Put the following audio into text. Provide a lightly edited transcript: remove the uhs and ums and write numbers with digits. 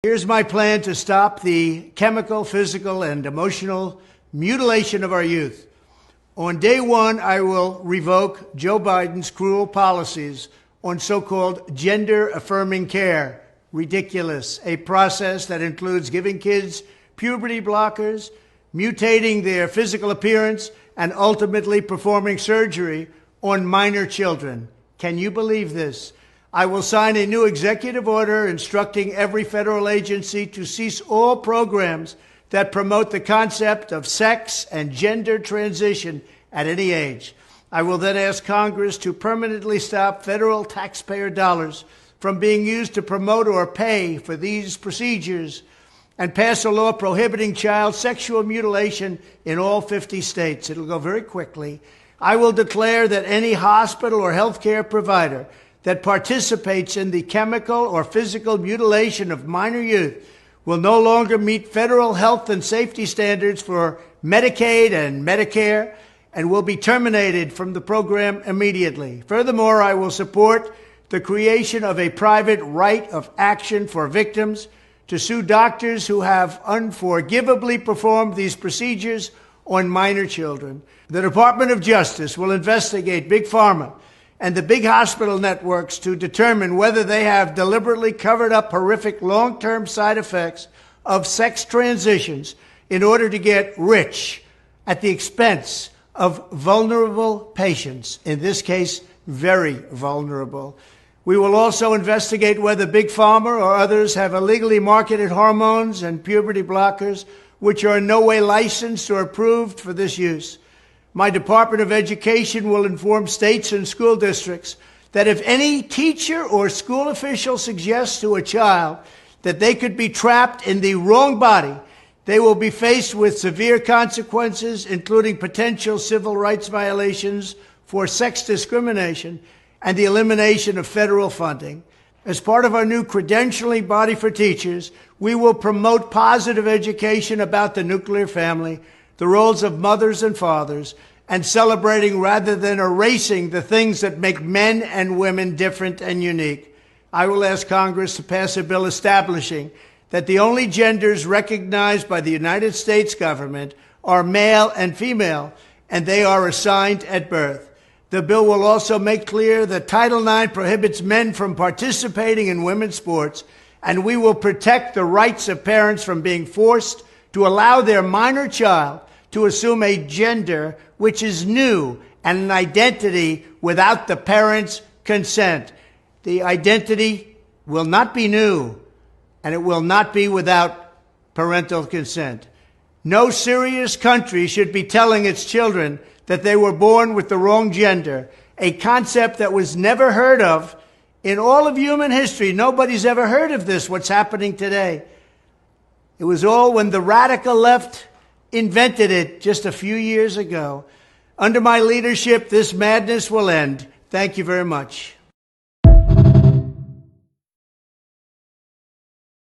Here's my plan to stop the chemical, physical, and emotional mutilation of our youth. On day one, I will revoke Joe Biden's cruel policies on so-called gender-affirming care. Ridiculous. A process that includes giving kids puberty blockers, mutating their physical appearance, and ultimately performing surgery on minor children. Can you believe this? I will sign a new executive order instructing every federal agency to cease all programs that promote the concept of sex and gender transition at any age. I will then ask Congress to permanently stop federal taxpayer dollars from being used to promote or pay for these procedures and pass a law prohibiting child sexual mutilation in all 50 states. It'll go very quickly. I will declare that any hospital or healthcare provider that participates in the chemical or physical mutilation of minor youth will no longer meet federal health and safety standards for Medicaid and Medicare and will be terminated from the program immediately. Furthermore, I will support the creation of a private right of action for victims to sue doctors who have unforgivably performed these procedures on minor children. The Department of Justice will investigate Big Pharma and the big hospital networks to determine whether they have deliberately covered up horrific long-term side effects of sex transitions in order to get rich at the expense of vulnerable patients, in this case, very vulnerable. We will also investigate whether Big Pharma or others have illegally marketed hormones and puberty blockers which are in no way licensed or approved for this use. My Department of Education will inform states and school districts that if any teacher or school official suggests to a child that they could be trapped in the wrong body, they will be faced with severe consequences, including potential civil rights violations for sex discrimination and the elimination of federal funding. As part of our new credentialing body for teachers, we will promote positive education about the nuclear family, the roles of mothers and fathers, and celebrating rather than erasing the things that make men and women different and unique. I will ask Congress to pass a bill establishing that the only genders recognized by the United States government are male and female, and they are assigned at birth. The bill will also make clear that Title IX prohibits men from participating in women's sports, and we will protect the rights of parents from being forced to allow their minor child to assume a gender which is new and an identity without the parents' consent. The identity will not be new, and it will not be without parental consent. No serious country should be telling its children that they were born with the wrong gender, a concept that was never heard of in all of human history. Nobody's ever heard of this, what's happening today. It was all when the radical left invented it just a few years ago. Under my leadership, this madness will end. Thank you very much.